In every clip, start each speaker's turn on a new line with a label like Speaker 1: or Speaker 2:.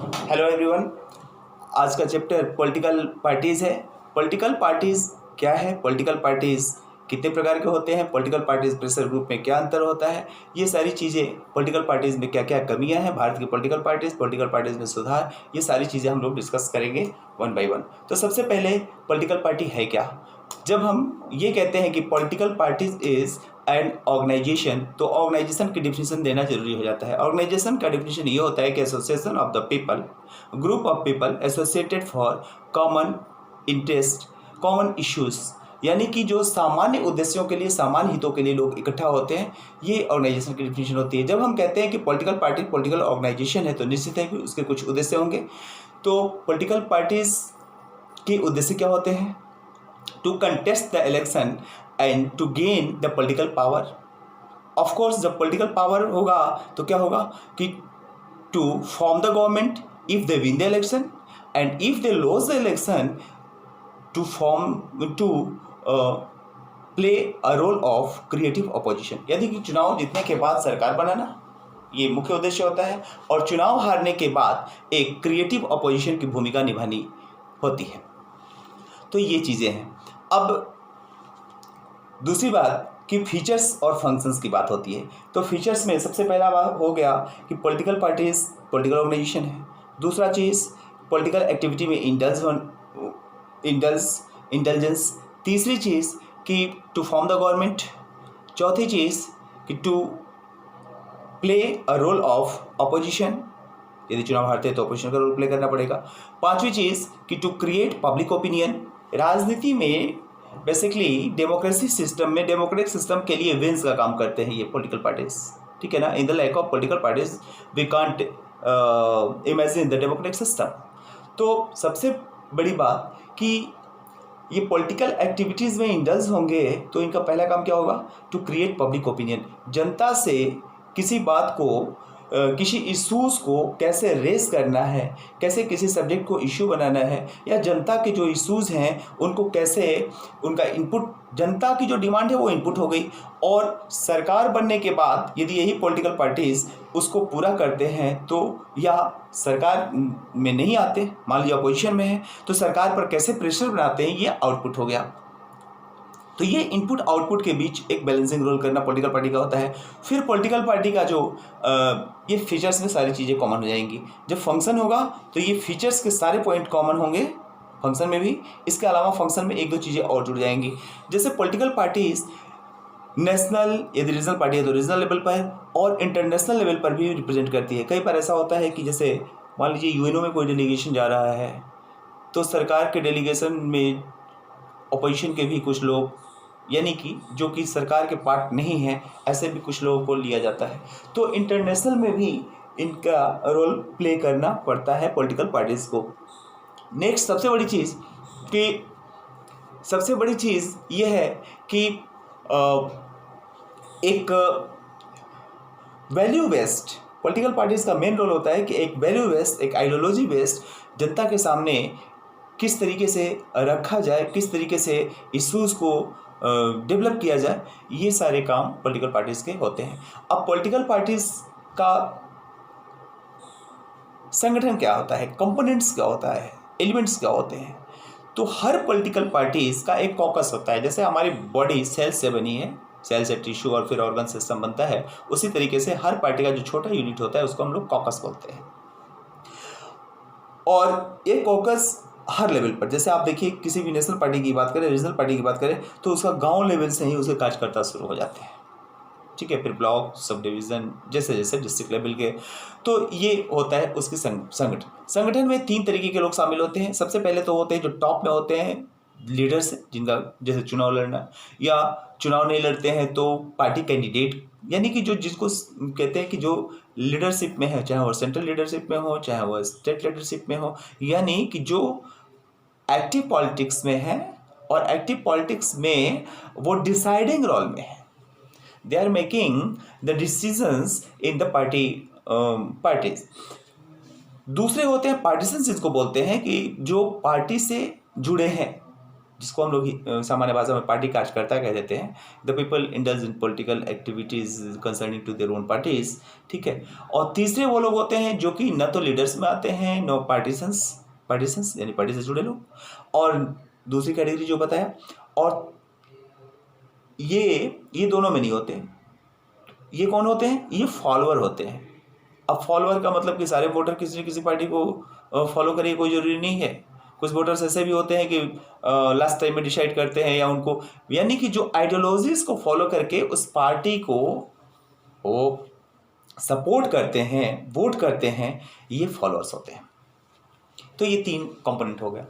Speaker 1: Hello everyone. आज का chapter political parties है। पॉलिटिकल पार्टीज़ क्या है, पॉलिटिकल पार्टीज़ कितने प्रकार के होते हैं, पॉलिटिकल पार्टीज़ प्रेशर ग्रुप में क्या अंतर होता है, ये सारी चीज़ें, पॉलिटिकल पार्टीज़ में क्या क्या कमियां हैं, भारत की पॉलिटिकल पार्टीज़ में सुधार, ये सारी चीज़ें हम लोग डिस्कस करेंगे वन बाय वन। तो सबसे पहले पॉलिटिकल पार्टी है क्या। जब हम ये कहते हैं कि political parties is and organisation, तो ऑर्गेनाइजेशन की डिफिनेशन देना जरूरी हो जाता है। ऑर्गेनाइजेशन का डिफिनेशन ये होता है कि association of the people, group of people associated for common interest, common issues, यानी कि जो सामान्य उद्देश्यों के लिए, सामान्य हितों के लिए लोग इकट्ठा होते हैं, ये ऑर्गेनाइजेशन की डिफिनेशन होती है। जब हम कहते हैं कि पॉलिटिकल पार्टी पॉलिटिकल ऑर्गेनाइजेशन है, तो निश्चित है कि उसके कुछ उद्देश्य होंगे। तो पॉलिटिकल पार्टीज के उद्देश्य क्या होते हैं? To contest the election and to gain the political power. Of course जब पॉलिटिकल पावर होगा तो क्या होगा कि to form the government if they win the election, and if they loss the election to play a role of creative opposition, यानी कि चुनाव जीतने के बाद सरकार बनाना, ये मुख्य उद्देश्य होता है, और चुनाव हारने के बाद एक क्रिएटिव अपोजिशन की भूमिका निभानी होती है। तो ये चीज़ें हैं। अब दूसरी बात कि फीचर्स और फंक्शंस की बात होती है। तो फीचर्स में सबसे पहला बात हो गया कि पॉलिटिकल पार्टीज पॉलिटिकल ऑर्गेनाइजेशन है। दूसरा चीज़ पॉलिटिकल एक्टिविटी में इंटेलिजेंस। तीसरी चीज़ कि टू फॉर्म द गवर्नमेंट। चौथी चीज़ कि to play a role of opposition, यदि चुनाव हारते हैं तो अपोजिशन का रोल प्ले करना पड़ेगा। पांचवी चीज़ कि टू क्रिएट पब्लिक ओपिनियन। राजनीति में बेसिकली डेमोक्रेसी सिस्टम में, डेमोक्रेटिक सिस्टम के लिए विंस का काम करते हैं ये पॉलिटिकल पार्टीज, ठीक है ना। In the lack of political parties we can't imagine the democratic system. तो सबसे बड़ी बात कि ये पॉलिटिकल एक्टिविटीज़ में इंडल्ज होंगे तो इनका पहला काम क्या होगा? To create public opinion. जनता से किसी बात को, किसी इश्यूज़ को कैसे रेस करना है, कैसे किसी सब्जेक्ट को इश्यू बनाना है, या जनता के जो इश्यूज़ हैं उनको कैसे, उनका इनपुट, जनता की जो डिमांड है वो इनपुट हो गई, और सरकार बनने के बाद यदि यही पॉलिटिकल पार्टीज़ उसको पूरा करते हैं तो, या सरकार में नहीं आते, मान लीजिए अपोजिशन में है, तो सरकार पर कैसे प्रेशर बनाते हैं, ये आउटपुट हो गया। तो ये इनपुट आउटपुट के बीच एक बैलेंसिंग रोल करना पॉलिटिकल पार्टी का होता है। फिर पॉलिटिकल पार्टी का जो ये फीचर्स में सारी चीज़ें कॉमन हो जाएंगी। जब फंक्शन होगा तो ये फीचर्स के सारे पॉइंट कॉमन होंगे फंक्शन में भी। इसके अलावा फंक्शन में एक दो चीज़ें और जुड़ जाएंगी, जैसे पॉलिटिकल पार्टीज नेशनल, यदि रीजनल पार्टी है तो रीजनल लेवल पर, और इंटरनेशनल लेवल पर भी रिप्रेजेंट करती है। कई बार ऐसा होता है कि जैसे मान लीजिए यूएनओ में कोई डेलीगेशन जा रहा है, तो सरकार के डेलीगेशन में अपोजिशन के भी कुछ लोग, यानी कि जो कि सरकार के पार्ट नहीं है, ऐसे भी कुछ लोगों को लिया जाता है। तो इंटरनेशनल में भी इनका रोल प्ले करना पड़ता है पॉलिटिकल पार्टीज़ को। नेक्स्ट सबसे बड़ी चीज़ ये है कि एक वैल्यू बेस्ड, पॉलिटिकल पार्टीज़ का मेन रोल होता है कि एक वैल्यू बेस्ड, एक आइडियोलॉजी बेस्ड जनता के सामने किस तरीके से रखा जाए, किस तरीके से इश्यूज़ को डेवलप किया जाए, ये सारे काम पॉलिटिकल पार्टीज़ के होते हैं। अब पॉलिटिकल पार्टीज़ का संगठन क्या होता है, कंपोनेंट्स क्या होता है, एलिमेंट्स क्या होते हैं? तो हर पॉलिटिकल पार्टीज़ का एक कॉकस होता है। जैसे हमारी बॉडी सेल से बनी है, सेल से टिश्यू और फिर ऑर्गन सिस्टम बनता है, उसी तरीके से हर पार्टी का जो छोटा यूनिट होता है उसको हम लोग कॉकस बोलते हैं। और ये कॉकस हर लेवल पर, जैसे आप देखिए किसी भी नेशनल पार्टी की बात करें, रीजनल पार्टी की बात करें, तो उसका गांव लेवल से ही उसके कार्यकर्ता शुरू हो जाते हैं, ठीक है। फिर ब्लॉक, सब डिवीज़न, जैसे जैसे डिस्ट्रिक्ट लेवल के। तो ये होता है उसकी संगठन में 3 तरीके के लोग शामिल होते हैं। सबसे पहले तो होते हैं जो टॉप में होते हैं, लीडर्स, जिनका जैसे चुनाव लड़ना, या चुनाव नहीं लड़ते हैं तो पार्टी कैंडिडेट, यानी कि जो जिसको कहते हैं कि जो लीडरशिप में है, चाहे वो सेंट्रल लीडरशिप में हो, चाहे वो स्टेट लीडरशिप में हो, यानी कि जो एक्टिव पॉलिटिक्स में है, और एक्टिव पॉलिटिक्स में वो डिसाइडिंग रोल में है। They are making the decisions in the parties. दूसरे होते हैं पार्टिसंस, जिसको बोलते हैं कि जो पार्टी से जुड़े हैं, जिसको हम लोग सामान्य भाषा में पार्टी कार्यकर्ता कह देते हैं। The people indulge in political activities concerning to their own parties, ठीक है। और तीसरे वो लोग होते हैं जो कि न तो लीडर्स में आते हैं, नो पार्टीसंस यानी पार्टी से जुड़े लोग, और दूसरी कैटेगरी जो बताया, और ये दोनों में नहीं होते। ये कौन होते हैं? ये फॉलोअर होते हैं। अब फॉलोअर का मतलब कि सारे वोटर किसी न किसी पार्टी को फॉलो करें, कोई जरूरी नहीं है। कुछ वोटर्स ऐसे भी होते हैं कि लास्ट टाइम में डिसाइड करते हैं, या उनको यानी कि जो आइडियोलॉजीज को फॉलो करके उस पार्टी को वो सपोर्ट करते हैं, वोट करते हैं, ये फॉलोअर्स होते हैं। तो ये 3 कंपोनेंट हो गया।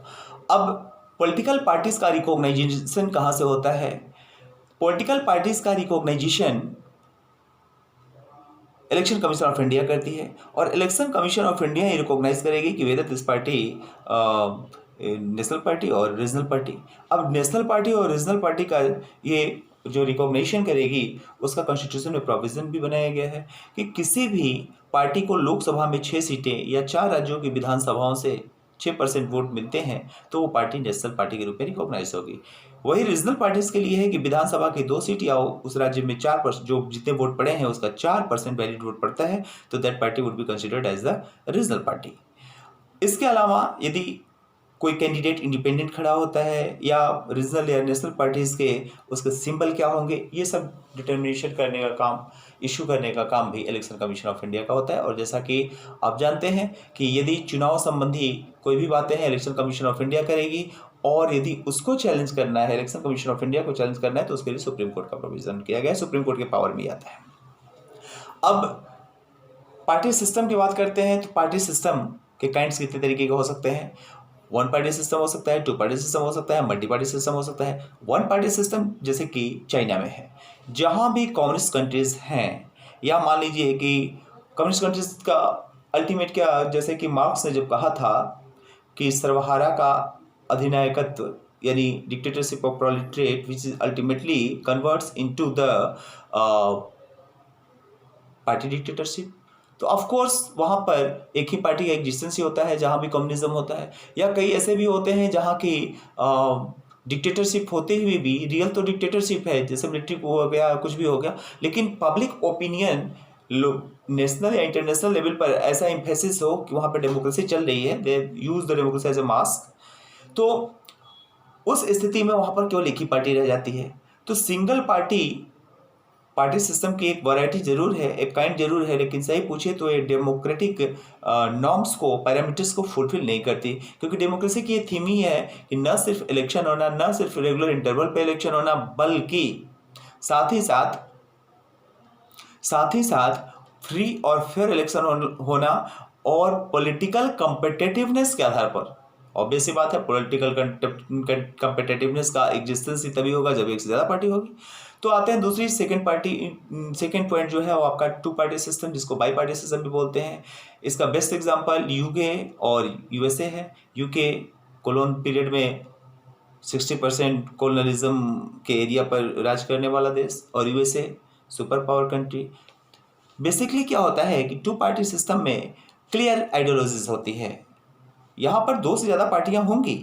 Speaker 1: अब पॉलिटिकल पार्टीज का रिकॉग्नाइजेशन कहाँ से होता है? पॉलिटिकल पार्टीज का recognisation election commission of India करती है, और इलेक्शन कमीशन ऑफ इंडिया ही रिकॉग्नाइज करेगी कि whether this party national party और रीजनल पार्टी। अब नेशनल पार्टी और रीजनल पार्टी का ये जो रिकॉग्निशन करेगी, उसका कॉन्स्टिट्यूशन में प्रोविजन भी बनाया गया है कि किसी भी पार्टी को लोकसभा में 6 सीटें या 4 राज्यों की विधानसभाओं से 6% वोट मिलते हैं तो वो पार्टी नेशनल पार्टी के रूप में रिकॉग्नाइज होगी। वही रीजनल पार्टीज के लिए है कि विधानसभा की 2 सीट या उस राज्य में 4%, जो जितने वोट पड़े हैं उसका 4% वैलिड वोट पड़ता है, तो that party would be considered as the regional party. इसके अलावा यदि कोई कैंडिडेट इंडिपेंडेंट खड़ा होता है या रीजनल या नेशनल पार्टीज के उसके सिंबल क्या होंगे, ये सब डिटर्मिनेशन करने का काम, इशू करने का काम भी इलेक्शन कमीशन ऑफ इंडिया का होता है। और जैसा कि आप जानते हैं कि यदि चुनाव संबंधी कोई भी बातें हैं इलेक्शन कमीशन ऑफ इंडिया करेगी, और यदि उसको चैलेंज करना है, इलेक्शन कमीशन ऑफ इंडिया को चैलेंज करना है, तो उसके लिए सुप्रीम कोर्ट का प्रोविजन किया गया है, सुप्रीम कोर्ट के पावर में आता है। अब पार्टी सिस्टम की बात करते हैं, तो पार्टी सिस्टम के काइंड्स कितने तरीके के हो सकते हैं? 1 पार्टी सिस्टम हो सकता है, 2 पार्टी सिस्टम हो सकता है, मल्टी पार्टी सिस्टम हो सकता है। 1 पार्टी सिस्टम जैसे कि चाइना में है, जहाँ भी कम्युनिस्ट कंट्रीज हैं, या मान लीजिए कि कम्युनिस्ट कंट्रीज का अल्टीमेट क्या, जैसे कि मार्क्स ने जब कहा था कि सर्वहारा का अधिनायकत्व यानी dictatorship of proletariat which is ultimately converts into the party dictatorship, तो ऑफ कोर्स वहाँ पर एक ही पार्टी का एग्जिस्टेंस ही होता है जहाँ भी कम्युनिज्म होता है। या कई ऐसे भी होते हैं जहाँ की डिक्टेटरशिप होते हुए भी रियल तो डिक्टेटरशिप है, जैसे मिलिट्री को हो गया, कुछ भी हो गया, लेकिन पब्लिक ओपिनियन नेशनल या इंटरनेशनल लेवल पर ऐसा एम्फेसिस हो कि वहाँ पर डेमोक्रेसी चल रही है, they use the democracy as a mask, तो उस स्थिति में वहाँ पर केवल एक ही पार्टी रह जाती है। तो सिंगल पार्टी सिस्टम की एक वैरायटी जरूर है, एक काइंड जरूर है, लेकिन सही पूछे तो ये डेमोक्रेटिक नॉर्म्स को, पैरामीटर्स को फुलफिल नहीं करती, क्योंकि डेमोक्रेसी की ये थीम ही है कि न सिर्फ इलेक्शन होना, न सिर्फ रेगुलर इंटरवल पे इलेक्शन होना, बल्कि साथ ही साथ फ्री और फेयर इलेक्शन होना, और पॉलिटिकल कम्पिटिटिवनेस के आधार पर। ऑब्वियस सी बात है, पॉलिटिकल कम्पिटिटिवनेस का एग्जिस्टेंस ही तभी होगा जब एक से ज़्यादा पार्टी होगी। तो आते हैं दूसरी सेकंड पॉइंट जो है वो आपका 2 पार्टी सिस्टम, जिसको बाई पार्टी सिस्टम भी बोलते हैं। इसका बेस्ट एग्जांपल यूके और यूएसए है। यूके कोलोन पीरियड में 60% कोलोनलिज्म के एरिया पर राज करने वाला देश, और USA super power country. Basically क्या होता है कि 2 पार्टी सिस्टम में क्लियर आइडियोलॉजीज होती है। यहाँ पर 2 से ज़्यादा पार्टियाँ होंगी,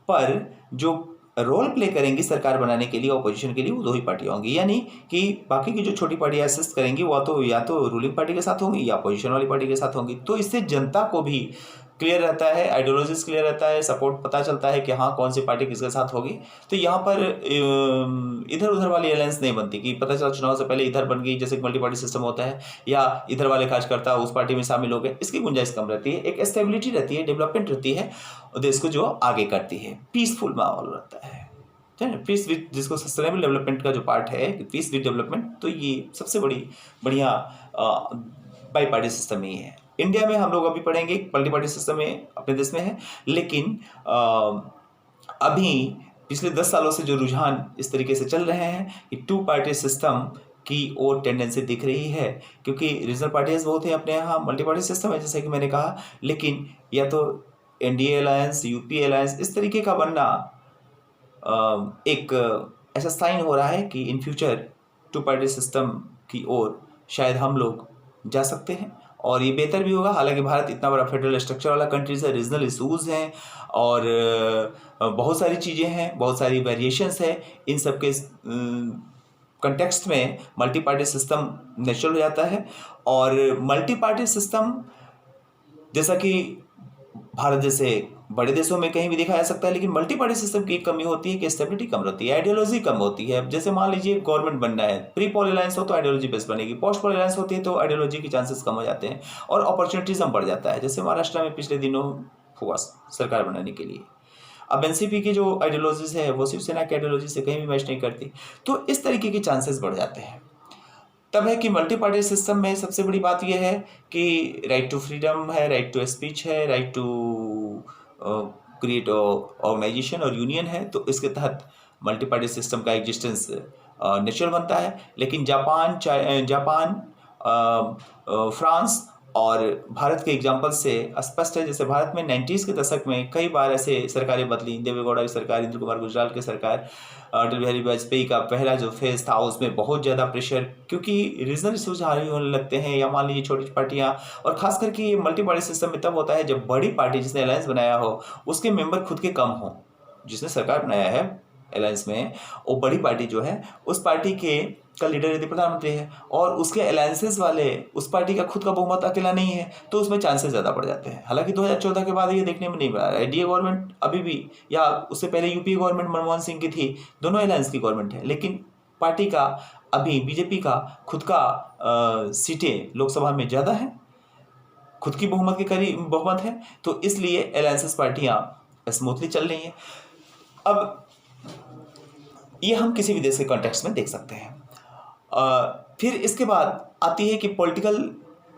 Speaker 1: पर जो रोल प्ले करेंगी सरकार बनाने के लिए, ऑपोजिशन के लिए, वो 2 ही पार्टियाँ होंगी। यानी कि बाकी की जो छोटी पार्टियाँ असिस्ट करेंगी वो तो या तो रूलिंग पार्टी के साथ होंगी या अपोजिशन वाली पार्टी के साथ होंगी। तो इससे जनता को भी क्लियर रहता है, आइडियोलॉजीज क्लियर रहता है, सपोर्ट पता चलता है कि हाँ कौन सी पार्टी किसके साथ होगी। तो यहाँ पर इधर उधर वाली अलायंस नहीं बनती कि पता चला चुनाव से पहले इधर बन गई, जैसे मल्टी पार्टी सिस्टम होता है, या इधर वाले कार्यकर्ता उस पार्टी में शामिल हो गए। इसकी गुंजाइश कम रहती है, एक स्टेबिलिटी रहती है, डेवलपमेंट रहती है, और देश को जो आगे करती है, पीसफुल माहौल रहता है। पीस विद, जिसको सस्टेनेबल डेवलपमेंट का जो पार्ट है, पीस विद डेवलपमेंट, तो ये सबसे बढ़िया बाई पार्टी सिस्टम ही है। इंडिया में हम लोग अभी पढ़ेंगे मल्टी पार्टी सिस्टम में अपने देश में है, लेकिन अभी पिछले 10 सालों से जो रुझान इस तरीके से चल रहे हैं कि 2 पार्टी सिस्टम की ओर टेंडेंसी दिख रही है, क्योंकि रीजनल पार्टीज बहुत हैं अपने यहाँ, मल्टी पार्टी सिस्टम है जैसे कि मैंने कहा, लेकिन या तो एनडीए अलायंस, यूपी अलायंस, इस तरीके का बनना एक ऐसा साइन हो रहा है कि इन फ्यूचर 2 पार्टी सिस्टम की ओर शायद हम लोग जा सकते हैं। और ये बेहतर भी होगा। हालांकि भारत इतना बड़ा फेडरल स्ट्रक्चर वाला कंट्रीज है, रीजनल इशूज़ हैं और बहुत सारी चीज़ें हैं, बहुत सारी वेरिएशंस है। इन सब के कंटेक्स्ट में मल्टी पार्टी सिस्टम नेचुरल हो जाता है। और मल्टी पार्टी सिस्टम जैसा कि भारत जैसे बड़े देशों में कहीं भी देखा जा सकता है, लेकिन मल्टी पार्टी सिस्टम की एक कमी होती है कि स्टेबिलिटी कम रहती है, आइडियोलॉजी कम होती है। जैसे मान लीजिए गवर्नमेंट बनना है, प्री पोल अलायंस हो तो आइडियोलॉजी बेस बनेगी, पोस्ट पोल अलायंस होती है तो आइडियोलॉजी के चांसेस कम हो जाते हैं और अपॉर्चुनिटीज़म बढ़ जाता है। जैसे महाराष्ट्र में पिछले दिनों हुआ सरकार बनाने के लिए। अब एनसीपी की जो आइडियोलॉजीज है वो शिवसेना की आइडियोलॉजी से कहीं भी मैच नहीं करती, तो इस तरीके के चांसेस बढ़ जाते हैं। तब है कि मल्टी पार्टी सिस्टम में सबसे बड़ी बात यह है कि राइट टू फ्रीडम है, राइट टू स्पीच है, राइट टू क्रिएट ऑर्गेनाइजेशन और यूनियन है, तो इसके तहत मल्टी पार्टी सिस्टम का एग्जिस्टेंस नेचुरल बनता है। लेकिन जापान, फ्रांस और भारत के एग्जाम्पल से स्पष्ट है। जैसे भारत में 90s के दशक में कई बार ऐसे सरकारें बदली, देवेगौड़ा की सरकार, इंद्र कुमार गुजराल की सरकार, अटल बिहारी वाजपेयी का पहला जो फेज था उसमें बहुत ज़्यादा प्रेशर, क्योंकि रीजनल इशूज हावी होने लगते हैं, या मान लीजिए छोटी पार्टियां, और खास करके ये मल्टी पार्टी सिस्टम में तब होता है जब बड़ी पार्टी जिसने अलायंस बनाया हो उसके मेंबर खुद के कम हो। जिसने सरकार बनाया है अलायंस में, वो बड़ी पार्टी जो है उस पार्टी के का लीडर यदि प्रधानमंत्री है और उसके अलायंसेस वाले उस पार्टी का खुद का बहुमत अकेला नहीं है, तो उसमें चांसेस ज़्यादा बढ़ जाते हैं। हालांकि 2014 के बाद ये देखने में नहीं मिला है। एनडीए गवर्नमेंट अभी भी, या उससे पहले यूपीए गवर्नमेंट मनमोहन सिंह की थी, दोनों अलायंस की गवर्नमेंट है, लेकिन पार्टी का अभी बीजेपी का खुद का सीटें लोकसभा में ज़्यादा है, खुद की बहुमत के करीब बहुमत है, तो इसलिए अलायंसेस पार्टियाँ स्मूथली चल रही हैं। अब ये हम किसी भी देश के कॉन्टेक्स्ट में देख सकते हैं। फिर इसके बाद आती है कि पॉलिटिकल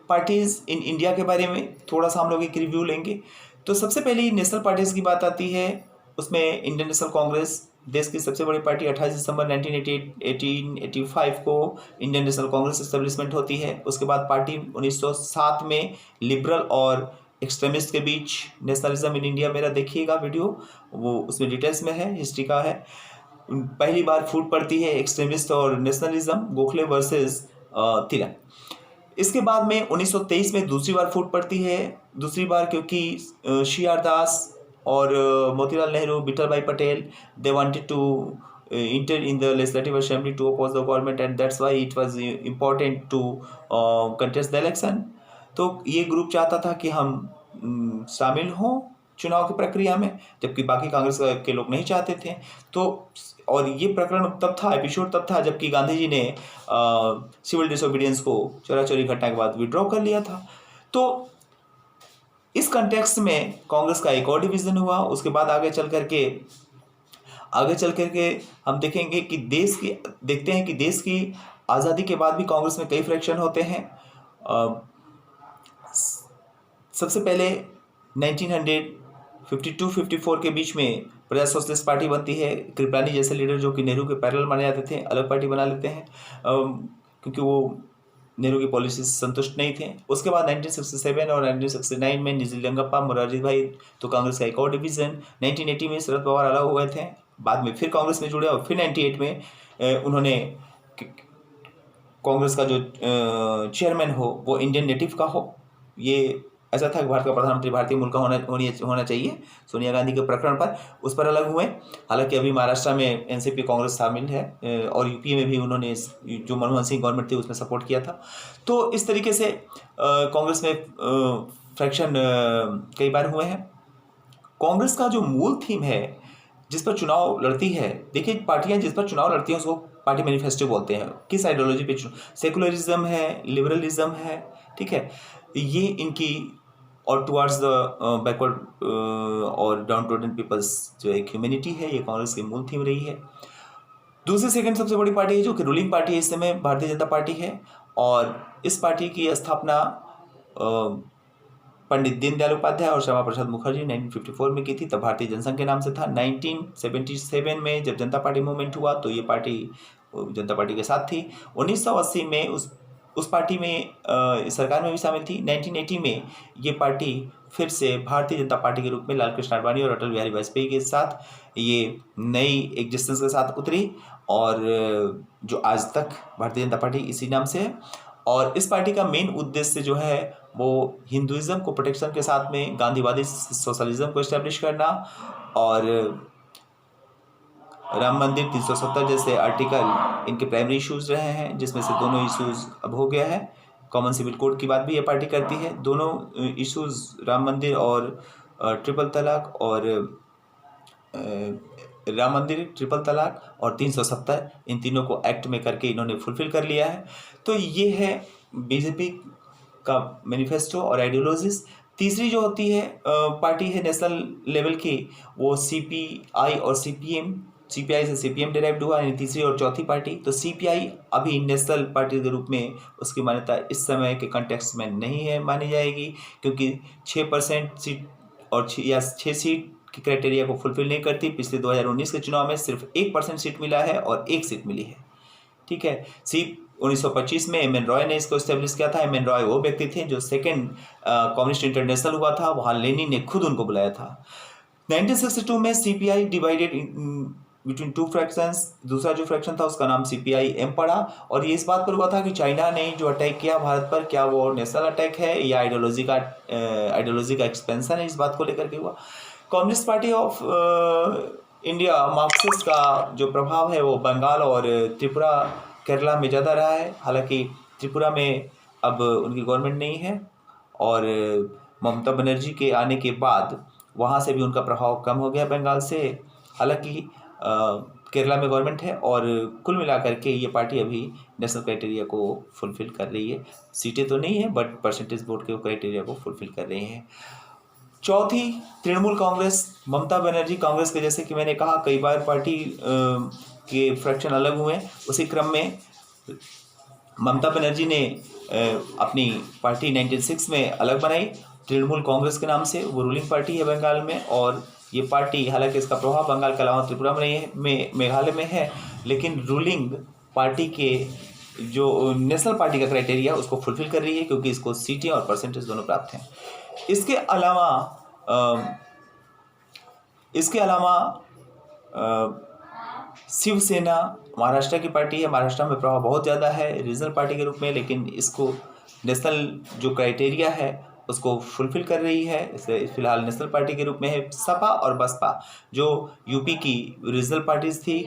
Speaker 1: पार्टीज़ इन इंडिया के बारे में थोड़ा सा हम लोग एक रिव्यू लेंगे। तो सबसे पहले नेशनल पार्टीज़ की बात आती है, उसमें इंडियन नेशनल कांग्रेस देश की सबसे बड़ी पार्टी। 28 दिसंबर 1885 को इंडियन नेशनल कांग्रेस एस्टेब्लिशमेंट होती है। उसके बाद पार्टी 1907 में लिबरल और एक्सट्रीमिस्ट के बीच नेशनलिज्म इन इंडिया, मेरा देखिएगा वीडियो, वो उसमें डिटेल्स में है, हिस्ट्री का है। पहली बार फूट पड़ती है एक्सट्रीमिस्ट और नेशनलिज्म, गोखले वर्सेस तिलक। इसके बाद में 1923 में दूसरी बार फूट पड़ती है, दूसरी बार क्योंकि सी.आर. दास और Motilal Nehru, Vithal Bhai Patel, they wanted to enter in the legislative assembly to oppose the government, and that's why it was important to contest the election। तो ये ग्रुप चाहता था कि हम शामिल हों चुनाव की प्रक्रिया में, जबकि बाकी कांग्रेस के लोग नहीं चाहते थे। तो और ये प्रकरण तब था, एपिसोड तब था जबकि गांधी जी ने सिविल डिसोबीडियंस को चोरी घटना के बाद विड्रॉ कर लिया था। तो इस कंटेक्स्ट में कांग्रेस का एक और डिवीज़न हुआ। उसके बाद आगे चल करके हम देखेंगे कि देखते हैं कि देश की आज़ादी के बाद भी कांग्रेस में कई फ्रैक्शन होते हैं। सबसे पहले 1952-54 के बीच में प्रजा सोशलिस्ट पार्टी बनती है। कृपलानी जैसे लीडर जो कि नेहरू के पैरेलल माने जाते थे, अलग पार्टी बना लेते हैं क्योंकि वो नेहरू की पॉलिसी से संतुष्ट नहीं थे। उसके बाद 1967 और 1969 में निजलिंगप्पा, मोरारजी भाई, तो कांग्रेस का एक और डिवीज़न। 1980 में शरद पवार अलग हो गए थे, बाद में फिर कांग्रेस में जुड़े और फिर 98 में उन्होंने कांग्रेस का जो चेयरमैन हो वो इंडियन नेटिव का हो। ये ऐसा था कि भारत का प्रधानमंत्री भारतीय मूल का होना चाहिए, सोनिया गांधी के प्रकरण पर, उस पर अलग हुए। हालांकि अभी महाराष्ट्र में एनसीपी कांग्रेस शामिल है और यूपी में भी उन्होंने जो मनमोहन सिंह गवर्नमेंट थी उसमें सपोर्ट किया था। तो इस तरीके से कांग्रेस में फ्रैक्शन कई बार हुए हैं। कांग्रेस का जो मूल थीम है जिस पर चुनाव लड़ती है, देखिए पार्टियां जिस पर चुनाव लड़ती हैं उसको पार्टी मैनिफेस्टो बोलते हैं। किस आइडियोलॉजी पे? सेकुलरिज्म है, लिबरलिज्म है, ठीक है, ये इनकी, और टुवर्ड्स द बैकवर्ड और डाउन टोडन पीपल्स जो एक ह्यूमैनिटी है, ये कांग्रेस की मूल थीम रही है। दूसरी सेकंड सबसे बड़ी पार्टी है जो कि रूलिंग पार्टी है इस समय, भारतीय जनता पार्टी है। और इस पार्टी की स्थापना पंडित दीनदयाल उपाध्याय और श्यामा प्रसाद मुखर्जी 1954 में की थी, तब भारतीय जनसंघ के नाम से था। 1977 में जब जनता पार्टी मूवमेंट हुआ तो ये पार्टी जनता पार्टी के साथ थी। 1980 में उस पार्टी में सरकार में भी शामिल थी। 1980 में ये पार्टी फिर से भारतीय जनता पार्टी के रूप में लाल कृष्ण आडवाणी और अटल बिहारी वाजपेयी के साथ ये नई एग्जिस्टेंस के साथ उतरी, और जो आज तक भारतीय जनता पार्टी इसी नाम से है। और इस पार्टी का मेन उद्देश्य जो है वो हिंदुइज्म को प्रोटेक्शन के साथ में गांधीवादी सोशलिज्म को इस्टेब्लिश करना और राम मंदिर 370 जैसे आर्टिकल इनके प्राइमरी इश्यूज रहे हैं, जिसमें से दोनों इश्यूज अब हो गया है। कॉमन सिविल कोड की बात भी ये पार्टी करती है। दोनों इश्यूज राम मंदिर और ट्रिपल तलाक और राम मंदिर, ट्रिपल तलाक और 370, इन तीनों को एक्ट में करके इन्होंने फुलफिल कर लिया है। तो ये है बीजेपी का मैनिफेस्टो और आइडियोलॉजीज। तीसरी जो होती है पार्टी है नेशनल लेवल की, वो सीपीआई और सीपीएम, सीपीआई से सीपीएम डिराइव्ड हुआ, यानी तीसरी और चौथी पार्टी। तो सीपीआई अभी नेशनल पार्टी के रूप में उसकी मान्यता इस समय के कंटेक्स्ट में नहीं है मानी जाएगी, क्योंकि 6% सीट और 6 सीट की क्राइटेरिया को फुलफिल नहीं करती। पिछले 2019 के चुनाव में सिर्फ 1% सीट मिला है और 1 सीट मिली है। ठीक है। 1925 में एम एन रॉय ने इसको एस्टेब्लिश किया था। एम एन रॉय वो व्यक्ति थे जो सेकेंड कम्युनिस्ट इंटरनेशनल हुआ था, वहाँ लेनिन ने खुद उनको बुलाया था। 1962 में सीपीआई डिवाइडेड बिटवीन 2 फ्रैक्शंस। दूसरा जो फ्रैक्शन था उसका नाम सीपीआई एम पड़ा, और ये इस बात पर हुआ था कि चाइना ने जो अटैक किया भारत पर, क्या वो नेशनल अटैक है या आइडियोलॉजी का एक्सपेंशन है, इस बात को लेकर के हुआ। Communist party of India, Marxist का जो प्रभाव है वो बंगाल और त्रिपुरा, केरला में ज़्यादा रहा है। हालांकि त्रिपुरा में अब उनकी गवर्नमेंट नहीं है, और ममता बनर्जी के आने के बाद वहाँ से भी उनका प्रभाव कम हो गया बंगाल से। हालांकि केरला में गवर्नमेंट है, और कुल मिलाकर के ये पार्टी अभी नेशनल क्राइटेरिया को फुलफिल कर रही है। सीटें तो नहीं है, बट परसेंटेज वोट के क्राइटेरिया को फुलफिल कर रही है। चौथी तृणमूल कांग्रेस, ममता बनर्जी कांग्रेस के, जैसे कि मैंने कहा कई बार पार्टी के फ्रैक्शन अलग हुए। उसी क्रम में ममता बनर्जी ने अपनी पार्टी 1996 में अलग बनाई तृणमूल कांग्रेस के नाम से। वो रूलिंग पार्टी है बंगाल में, और ये पार्टी, हालांकि इसका प्रभाव बंगाल के अलावा त्रिपुरा में नहीं है, मेघालय में है, लेकिन रूलिंग पार्टी के जो नेशनल पार्टी का क्राइटेरिया उसको फुलफिल कर रही है, क्योंकि इसको सीटें और परसेंटेज दोनों प्राप्त हैं। इसके अलावा शिवसेना महाराष्ट्र की पार्टी है। महाराष्ट्र में प्रभाव बहुत ज़्यादा है रीजनल पार्टी के रूप में, लेकिन इसको नेशनल जो क्राइटेरिया है उसको फुलफिल कर रही है, इसलिए फिलहाल नेशनल पार्टी के रूप में है। सपा और बसपा जो यूपी की रीजनल पार्टीज थी,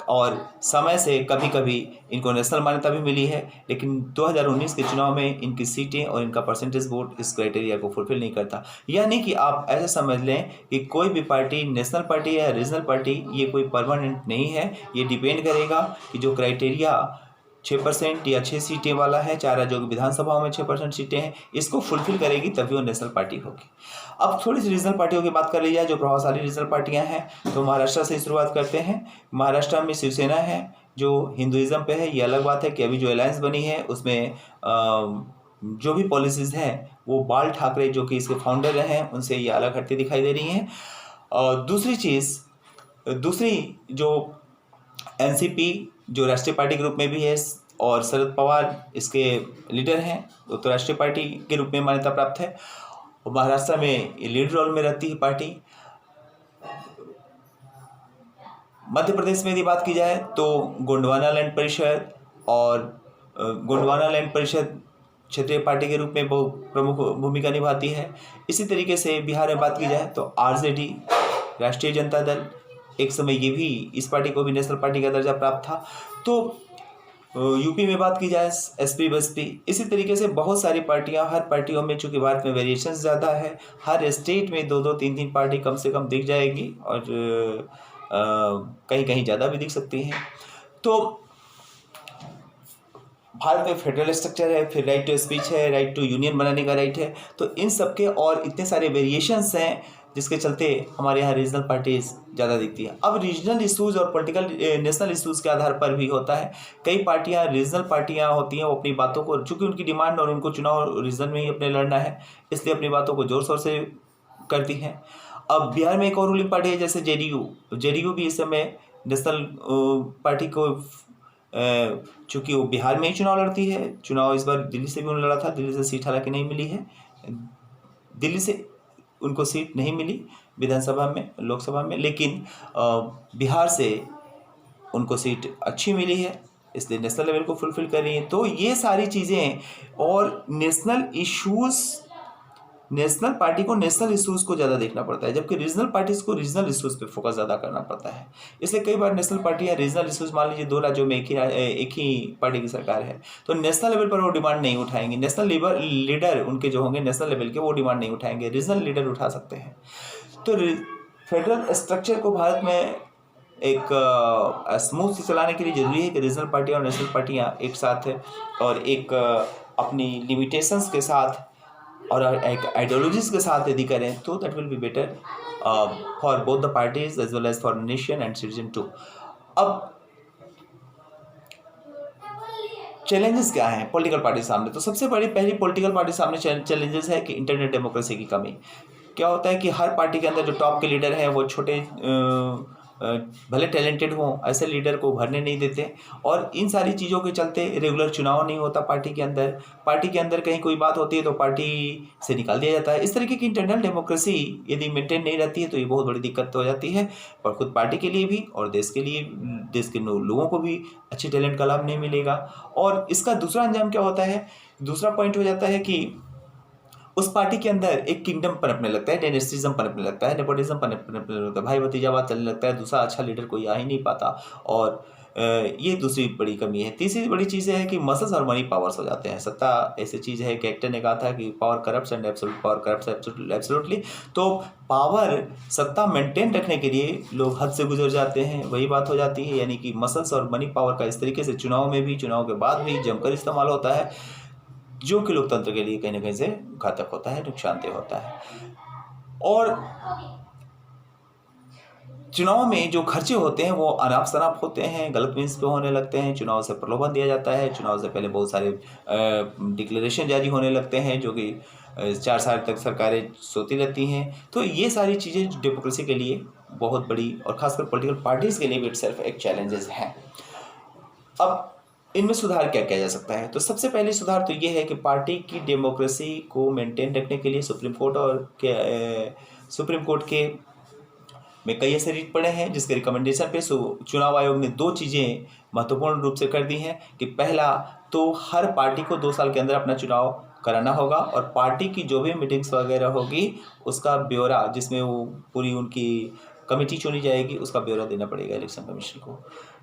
Speaker 1: और समय से कभी कभी इनको नेशनल मान्यता भी मिली है, लेकिन 2019 के चुनाव में इनकी सीटें और इनका परसेंटेज वोट इस क्राइटेरिया को फुलफिल नहीं करता। यानी कि आप ऐसे समझ लें कि कोई भी पार्टी, नेशनल पार्टी या रीजनल पार्टी, ये कोई परमानेंट नहीं है। ये डिपेंड करेगा कि जो क्राइटेरिया 6% या 6 सीटें वाला है, 4 राज्यों की विधानसभाओं में 6% सीटें हैं, इसको फुलफिल करेगी तभी वो नेशनल पार्टी होगी। अब थोड़ी सी रीजनल पार्टियों की बात कर ली जाए जो प्रभावशाली रीजनल पार्टियां हैं, तो महाराष्ट्र से शुरुआत करते हैं। महाराष्ट्र में शिवसेना है जो हिंदुइज्म पे है। ये अलग बात है कि अभी जो अलायंस बनी है उसमें जो भी पॉलिसीज़ हैं वो बाल ठाकरे जो कि इसके फाउंडर रहे हैं उनसे ये अलग हटती दिखाई दे रही हैं। दूसरी जो एनसीपी जो राष्ट्रीय पार्टी के रूप में भी है, और शरद पवार इसके लीडर हैं, तो राष्ट्रीय पार्टी के रूप में मान्यता प्राप्त है। और महाराष्ट्र में ये लीड रोल में रहती है पार्टी। मध्य प्रदेश में यदि बात की जाए तो गोंडवाना लैंड परिषद और गोंडवाना लैंड परिषद क्षेत्रीय पार्टी के रूप में बहुत प्रमुख भूमिका निभाती है। इसी तरीके से बिहार में बात की जाए तो आरजेडी, राष्ट्रीय जनता दल, एक समय ये भी, इस पार्टी को भी नेशनल पार्टी का दर्जा प्राप्त था। तो यूपी में बात की जाए एसपी, बसपी, इसी तरीके से बहुत सारी पार्टियां, हर पार्टियों में चूंकि भारत में वेरिएशन ज़्यादा है, हर स्टेट में 2-2, 3-3 पार्टी कम से कम दिख जाएगी, और कहीं कहीं ज़्यादा भी दिख सकती हैं। तो भारत में फेडरल स्ट्रक्चर है, फिर राइट टू स्पीच है, राइट टू यूनियन बनाने का राइट है। तो इन सब के और इतने सारे वेरिएशंस हैं जिसके चलते हमारे यहाँ रीजनल पार्टीज ज़्यादा दिखती है। अब रीजनल इशूज़ और पॉलिटिकल नेशनल इशूज़ के आधार पर भी होता है। कई पार्टियाँ, रीजनल पार्टियाँ होती हैं, वो अपनी बातों को, चूँकि उनकी डिमांड और उनको चुनाव रीजन में ही अपने लड़ना है, इसलिए अपनी बातों को ज़ोर शोर से करती हैं। अब बिहार में एक और रूलिंग पार्टी है जैसे जेडीयू भी इस समय नेशनल पार्टी को, चूँकि वो बिहार में ही चुनाव लड़ती है। चुनाव इस बार दिल्ली से भी उन्होंने लड़ा था, दिल्ली से सीट हालांकि नहीं मिली है, दिल्ली से उनको सीट नहीं मिली विधानसभा में, लोकसभा में, लेकिन बिहार से उनको सीट अच्छी मिली है, इसलिए नेशनल लेवल को फुलफिल कर रही है। तो ये सारी चीज़ें, और नेशनल पार्टी को नेशनल इश्यूज़ को ज़्यादा देखना पड़ता है, जबकि रीजनल पार्टीज़ को रीजनल इश्यूज़ पे फोकस ज़्यादा करना पड़ता है। इसलिए कई बार नेशनल पार्टियाँ रीजनल इश्यूज़, मान लीजिए 2 राज्यों में एक ही पार्टी की सरकार है, तो नेशनल लेवल पर वो डिमांड नहीं उठाएंगे। नेशनल लीडर उनके जो होंगे नेशनल लेवल के, वो डिमांड नहीं उठाएंगे, रीजनल लीडर उठा सकते हैं। तो फेडरल स्ट्रक्चर को भारत में एक स्मूथ से चलाने के लिए ज़रूरी है कि रीजनल पार्टियाँ और नेशनल पार्टियाँ एक साथ है, और एक अपनी लिमिटेशंस के साथ और एक आइडियोलॉजीज के साथ यदि करें तो that will be better for both the parties as well as for nation and citizen too. अब चैलेंजेस क्या हैं पॉलिटिकल पार्टी सामने? तो सबसे पहली पॉलिटिकल पार्टी सामने चैलेंजेस है कि इंटरनेट डेमोक्रेसी की कमी। क्या होता है कि हर पार्टी के अंदर जो टॉप के लीडर हैं वो छोटे भले टैलेंटेड हों, ऐसे लीडर को भरने नहीं देते, और इन सारी चीज़ों के चलते रेगुलर चुनाव नहीं होता पार्टी के अंदर कहीं कोई बात होती है तो पार्टी से निकाल दिया जाता है। इस तरीके की इंटरनल डेमोक्रेसी यदि मेंटेन नहीं रहती है तो ये बहुत बड़ी दिक्कत हो जाती है, और खुद पार्टी के लिए भी और देश के लोगों को भी अच्छे टैलेंट का लाभ नहीं मिलेगा। और इसका दूसरा अंजाम क्या होता है, दूसरा पॉइंट हो जाता है कि उस पार्टी के अंदर एक किंगडम पनपने लगता है, डायनेस्टिज्म पनपने लगता है, नेपोटिज्म पनपने लगता है, भाई भतीजावाद चलने लगता है, दूसरा अच्छा लीडर कोई आ ही नहीं पाता, और ये दूसरी बड़ी कमी है। तीसरी बड़ी चीज़ है कि मसल्स और मनी पावर्स हो जाते हैं। सत्ता ऐसी चीज़ है कि एक्टर ने कहा था कि power corrupts and absolute power corrupts absolutely. तो पावर, सत्ता मेंटेन रखने के लिए लोग हद से गुजर जाते हैं, वही बात हो जाती है। यानी कि मसल्स और मनी पावर का इस तरीके से चुनाव में भी, चुनाव के बाद भी जमकर इस्तेमाल होता है, जो कि लोकतंत्र के लिए कहीं ना कहीं से घातक होता है, नुकसानदेह होता है। और चुनाव में जो खर्चे होते हैं वो अनाप शनाप होते हैं, गलत मीन्स पे होने लगते हैं, चुनाव से प्रलोभन दिया जाता है, चुनाव से पहले बहुत सारे डिक्लेरेशन जारी होने लगते हैं, जो कि 4 साल तक सरकारें सोती रहती हैं। तो ये सारी चीज़ें डेमोक्रेसी के लिए बहुत बड़ी, और खासकर पॉलिटिकल पार्टीज़ के लिए भी इटसेल्फ एक चैलेंजेस हैं। अब इनमें सुधार क्या किया जा सकता है? तो सबसे पहले सुधार तो ये है कि पार्टी की डेमोक्रेसी को मेंटेन रखने के लिए सुप्रीम कोर्ट के में कई ऐसे रीट पड़े हैं जिसके रिकमेंडेशन पे चुनाव आयोग ने 2 चीज़ें महत्वपूर्ण रूप से कर दी हैं कि पहला तो हर पार्टी को 2 साल के अंदर अपना चुनाव कराना होगा, और पार्टी की जो भी मीटिंग्स वगैरह होगी उसका ब्यौरा, जिसमें वो पूरी उनकी कमेटी चुनी जाएगी, उसका ब्यौरा देना पड़ेगा इलेक्शन कमीशन को।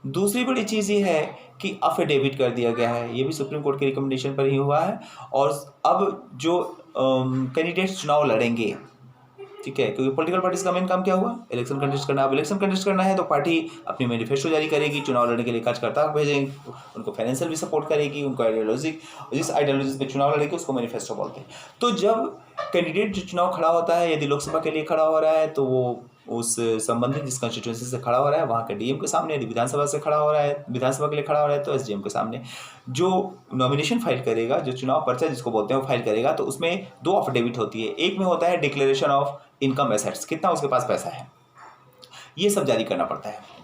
Speaker 1: दूसरी बड़ी चीज़ ये है कि अफिडेविट कर दिया गया है, ये भी सुप्रीम कोर्ट के रिकमेंडेशन पर ही हुआ है। और अब जो कैंडिडेट्स चुनाव लड़ेंगे, ठीक है, क्योंकि पॉलिटिकल पार्टीज का मेन काम क्या हुआ, इलेक्शन कंटेस्ट करना। अब इलेक्शन कंटेस्ट करना है तो पार्टी अपनी मैनिफेस्टो जारी करेगी, चुनाव लड़ने के लिए कार्यकर्ता भेजेंगे, उनको फाइनेंशियल भी सपोर्ट करेगी, उनको जिस आइडियोलॉजी पे चुनाव लड़ेगी उसको मैनिफेस्टो बोलते हैं। तो जब कैंडिडेट जो चुनाव खड़ा होता है, यदि लोकसभा के लिए खड़ा हो रहा है तो वो उस संबंधित जिस कंस्टिट्यूंसी से खड़ा हो रहा है वहाँ के डीएम के सामने, यदि विधानसभा से खड़ा हो रहा है, विधानसभा के लिए खड़ा हो रहा है तो एसडीएम के सामने जो नॉमिनेशन फाइल करेगा, जो चुनाव पर्चा जिसको बोलते हैं वो फाइल करेगा, तो उसमें 2 अफिडेविट होती है। एक में होता है डिक्लेरेशन ऑफ इनकम एसेट्स, कितना उसके पास पैसा है, ये सब जारी करना पड़ता है,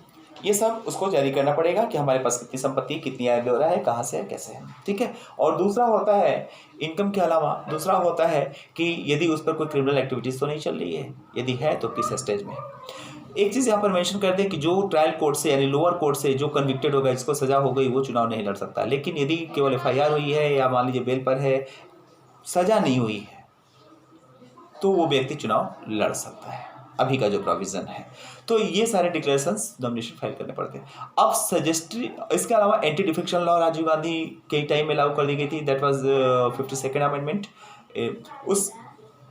Speaker 1: ये सब उसको जारी करना पड़ेगा कि हमारे पास कितनी संपत्ति, कितनी आय ब्यौरा है, कहाँ से है, कैसे है, ठीक है। और दूसरा होता है इनकम के अलावा, दूसरा होता है कि यदि उस पर कोई क्रिमिनल एक्टिविटीज़ तो नहीं चल रही है, यदि है तो किस स्टेज में। एक चीज़ यहाँ पर मेंशन कर दें कि जो ट्रायल कोर्ट से यानी लोअर कोर्ट से जो कन्विक्टेड होगा, जिसको सजा हो गई, वो चुनाव नहीं लड़ सकता। लेकिन यदि केवल FIR हुई है या मान लीजिए बेल पर है, सजा नहीं हुई है, तो वो व्यक्ति चुनाव लड़ सकता है, अभी का जो प्रोविज़न है। तो ये सारे डिक्लेरेशंस नॉमिनेशन फाइल करने पड़ते हैं। अब सजेस्ट्री, इसके अलावा anti defection law Rajiv Gandhi के टाइम में लागू कर दी गई थी, दैट वाज 52nd अमेंडमेंट। उस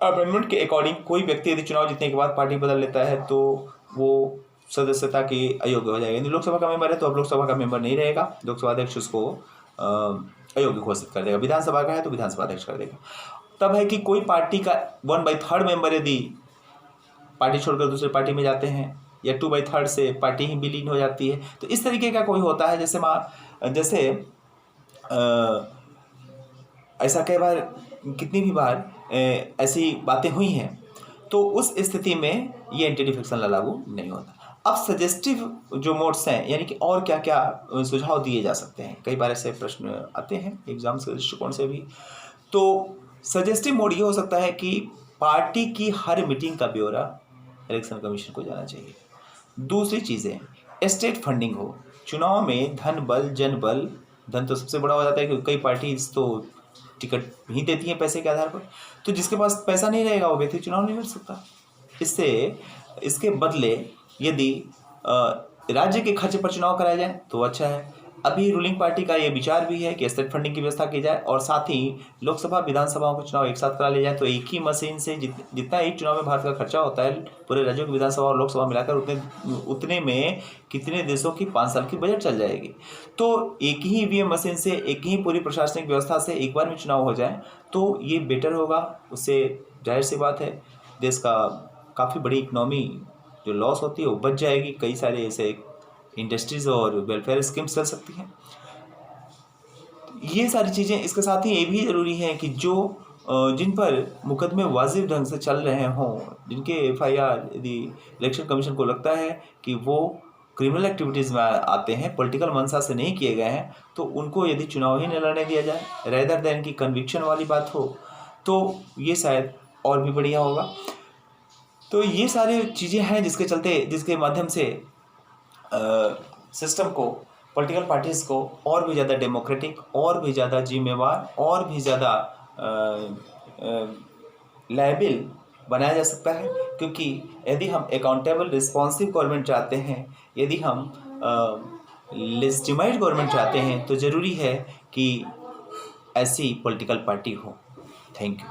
Speaker 1: अमेंडमेंट के अकॉर्डिंग कोई व्यक्ति यदि चुनाव जीतने के बाद पार्टी बदल लेता है तो वो सदस्यता के अयोग्य हो जाएगा। यदि लोकसभा का मेंबर है तो अब लोकसभा का मेंबर नहीं रहेगा, लोकसभा अध्यक्ष उसको अयोग्य घोषित कर देगा। विधानसभा का है तो विधानसभा अध्यक्ष कर देगा। तब है कि कोई पार्टी का 1/3 मेंबर यदि पार्टी छोड़कर दूसरी पार्टी में जाते हैं, या 2/3 से पार्टी ही विलीन हो जाती है, तो इस तरीके का कोई होता है। जैसे ऐसा कई बार, कितनी भी बार ऐसी बातें हुई हैं, तो उस स्थिति में ये एंटी डिफेक्शन लॉ लागू नहीं होता। अब सजेस्टिव जो मोड्स हैं, यानी कि और क्या क्या सुझाव दिए जा सकते हैं, कई बार ऐसे प्रश्न आते हैं एग्जाम्स के दृष्टिकोण से भी। तो सजेस्टिव मोड ये हो सकता है कि पार्टी की हर मीटिंग का ब्यौरा इलेक्शन कमीशन को जाना चाहिए। दूसरी चीज़ें, स्टेट फंडिंग हो, चुनाव में धन बल जन बल, धन तो सबसे बड़ा हो जाता है कि कई पार्टी तो टिकट ही देती हैं पैसे के आधार पर, तो जिसके पास पैसा नहीं रहेगा वो व्यक्ति चुनाव नहीं लड़ सकता। इससे इसके बदले यदि राज्य के खर्च पर चुनाव कराया जाए तो अच्छा है। अभी रूलिंग पार्टी का ये विचार भी है कि स्टेट फंडिंग की व्यवस्था की जाए और साथ ही लोकसभा विधानसभाओं के चुनाव एक साथ करा लिए जाए, तो एक ही मशीन से जितना एक चुनाव में भारत का खर्चा होता है पूरे राज्यों की विधानसभा और लोकसभा मिलाकर उतने में कितने देशों की 5 साल की बजट चल जाएगी। तो एक ही ईवीएम मशीन से, एक ही पूरी प्रशासनिक व्यवस्था से एक बार में चुनाव हो जाए तो ये बेटर होगा। उससे जाहिर सी बात है देश का काफ़ी बड़ी इकनॉमी जो लॉस होती है वो बच जाएगी, कई सारे ऐसे इंडस्ट्रीज़ और वेलफेयर स्कीम्स चल सकती हैं। ये सारी चीज़ें, इसके साथ ही ये भी ज़रूरी है कि जो जिन पर मुकदमे वाजिब ढंग से चल रहे हों, जिनके एफआईआर यदि इलेक्शन कमीशन को लगता है कि वो क्रिमिनल एक्टिविटीज़ में आते हैं, पॉलिटिकल मंशा से नहीं किए गए हैं, तो उनको यदि चुनाव ही न लड़ने दिया जाए, रेदर देन की कन्विक्शन वाली बात हो, तो ये शायद और भी बढ़िया होगा। तो ये सारी चीज़ें हैं जिसके माध्यम से सिस्टम को, पॉलिटिकल पार्टीज़ को और भी ज़्यादा डेमोक्रेटिक, और भी ज़्यादा जिम्मेवार, और भी ज़्यादा लायबिल बनाया जा सकता है। क्योंकि यदि हम अकाउंटेबल रिस्पॉन्सिव गवर्नमेंट चाहते हैं, यदि हम लेजिटिमाइट गवर्नमेंट चाहते हैं, तो ज़रूरी है कि ऐसी पॉलिटिकल पार्टी हो। Thank you.